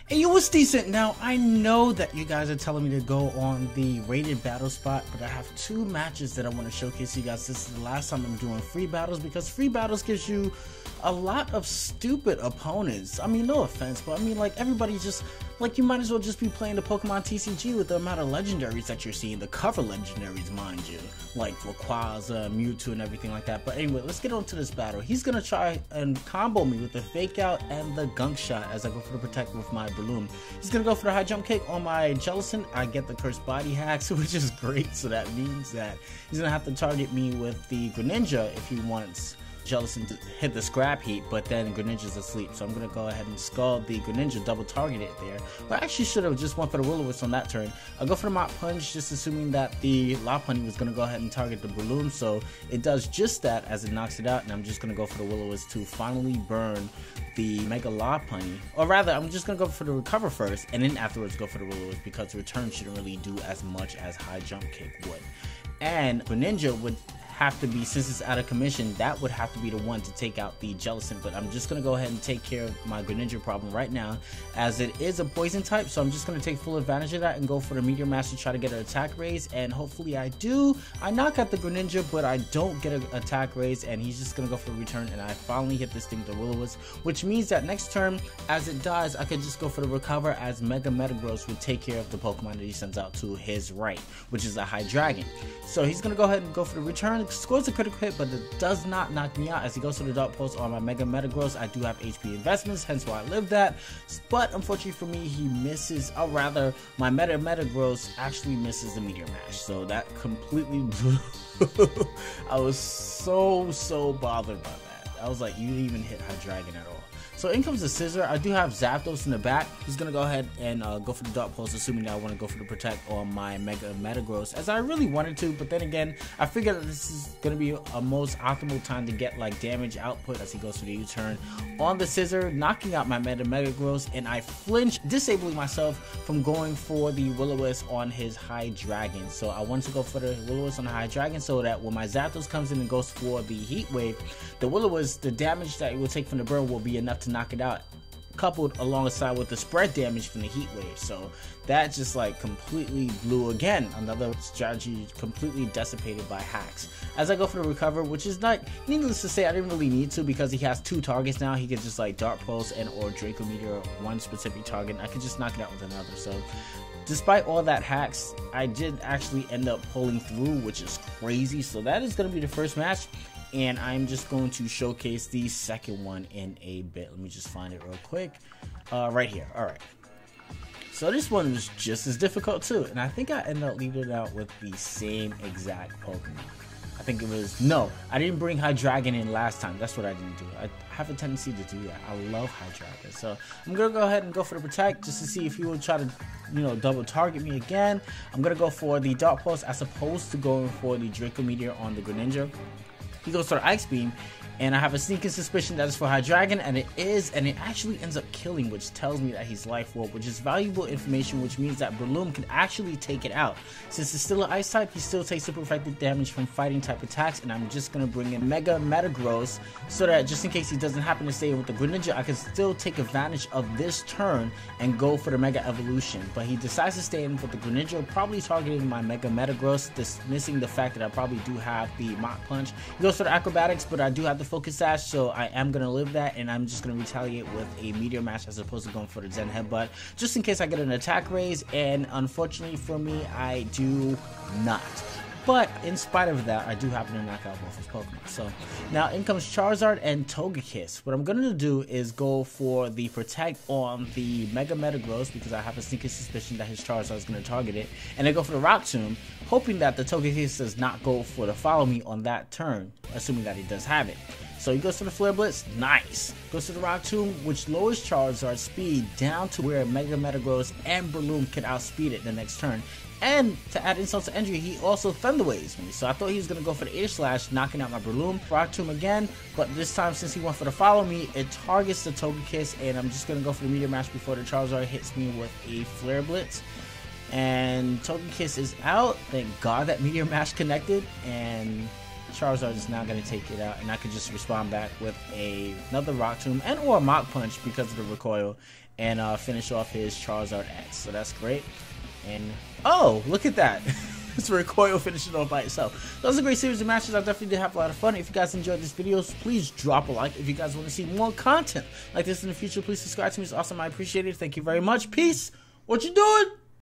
It was decent. Now, I know that you guys are telling me to go on the rated battle spot, but I have two matches that I want to showcase to you guys. This is the last time I'm doing free battles, because free battles gives you a lot of stupid opponents. I mean, no offense, but I mean, like, everybody just, like, you might as well just be playing the Pokemon TCG with the amount of legendaries that you're seeing, the cover legendaries, mind you, like Rayquaza, Mewtwo, and everything like that. But anyway, let's get on to this battle. He's gonna try and combo me with the Fake Out and the Gunk Shot as I go for the Protect with my Balloon. He's gonna go for the High Jump Kick on my Jellicent. I get the Cursed Body Hacks, which is great, so that means that he's gonna have to target me with the Greninja if he wants Jellicent to hit the Scrap Heat, but then Greninja's asleep, so I'm gonna go ahead and Scald the Greninja, double target it there. But I actually should have just went for the Will-O-Wisp on that turn. I'll go for the Mach Punch, just assuming that the Lopunny was gonna go ahead and target the Balloon, so it does just that as it knocks it out, and I'm just gonna go for the Will-O-Wisp to finally burn the Mega Lopunny. Or rather, I'm just gonna go for the Recover first, and then afterwards go for the Will-O-Wisp, because Return shouldn't really do as much as High Jump Kick would. And Greninja would have to be, since it's out of commission, that would have to be the one to take out the Jellicent, but I'm just going to go ahead and take care of my Greninja problem right now, as it is a poison type, so I'm just going to take full advantage of that and go for the Meteor Mash to try to get an attack raise, and hopefully I do. I knock out the Greninja, but I don't get an attack raise, and he's just going to go for a return, and I finally hit this thing with the Will-O-Wisp, which means that next turn, as it dies, I could just go for the Recover, as Mega Metagross would take care of the Pokemon that he sends out to his right, which is a High Dragon. So he's going to go ahead and go for the return, scores a critical hit, but it does not knock me out, as he goes to the Dark Pulse on my Mega Metagross. I do have HP investments, hence why I live that, but unfortunately for me, he misses, or rather, my Metagross actually misses the Meteor Mash, so that completely blew. I was so bothered by that. I was like, you didn't even hit High Dragon at all. So in comes the Scissor. I do have Zapdos in the back. He's going to go ahead and go for the Dark Pulse, assuming that I want to go for the Protect on my Mega Metagross, as I really wanted to, but then again, I figured that this is going to be a most optimal time to get like damage output, as he goes for the U-turn on the Scissor, knocking out my Mega Metagross, and I flinch, disabling myself from going for the Will-O-Wisp on his High Dragon. So I want to go for the Will-O-Wisp on the High Dragon, so that when my Zapdos comes in and goes for the Heat Wave, the Will-O-Wisp, the damage that it will take from the burn will be enough to knock it out, coupled alongside with the spread damage from the Heat Wave. So that just like completely blew. Again, another strategy completely dissipated by hacks. As I go for the Recover, which is not, needless to say, I didn't really need to, because he has two targets now. He could just like Dark Pulse and or Draco Meteor one specific target, and I could just knock it out with another. So despite all that hacks, I did actually end up pulling through, which is crazy. So that is going to be the first match, and I'm just going to showcase the second one in a bit. Let me just find it real quick. Right here. Alright. So this one was just as difficult too, and I think I ended up leaving it out with the same exact Pokemon. I think it was, no, I didn't bring High Dragon in last time. That's what I didn't do. I have a tendency to do that. I love High Dragon. So I'm going to go ahead and go for the Protect, just to see if he will try to, you know, double target me again. I'm going to go for the Dark Pulse as opposed to going for the Draco Meteor on the Greninja. He goes for the Ice Beam, and I have a sneaking suspicion that it's for High Dragon, and it is, and it actually ends up killing, which tells me that he's Life Orb, which is valuable information, which means that Breloom can actually take it out. Since it's still an Ice type, he still takes super effective damage from fighting type attacks, and I'm just going to bring in Mega Metagross, so that just in case he doesn't happen to stay with the Greninja, I can still take advantage of this turn and go for the Mega Evolution. But he decides to stay in with the Greninja, probably targeting my Mega Metagross, dismissing the fact that I probably do have the Mach Punch. He goes for the Acrobatics, but I do have the Focus Sash, so I am going to live that, and I'm just going to retaliate with a Meteor Mash as opposed to going for the Zen Headbutt, just in case I get an attack raise, and unfortunately for me, I do not. But in spite of that, I do happen to knock out both his Pokemon. So now in comes Charizard and Togekiss. What I'm going to do is go for the Protect on the Mega Metagross, because I have a sneaking suspicion that his Charizard is going to target it, and then go for the Rock Tomb, hoping that the Togekiss does not go for the Follow Me on that turn, assuming that he does have it. So he goes to the Flare Blitz, nice. Goes to the Rock Tomb, which lowers Charizard's speed down to where Mega Metagross and Breloom can outspeed it the next turn. And to add insult to injury, he also Thunder Waves me. So I thought he was going to go for the Air Slash, knocking out my Breloom. Rock Tomb again, but this time since he went for the Follow Me, it targets the Togekiss, and I'm just going to go for the Meteor Mash before the Charizard hits me with a Flare Blitz. And Togekiss is out. Thank God that Meteor Mash connected, and Charizard is now going to take it out, and I could just respond back with another Rock Tomb and or Mach Punch because of the recoil, and finish off his Charizard X. So that's great. And oh, look at that. It's Recoil finishing off by itself. That was a great series of matches. I definitely did have a lot of fun. If you guys enjoyed this video, please drop a like. If you guys want to see more content like this in the future, please subscribe to me. It's awesome. I appreciate it. Thank you very much. Peace. What you doing?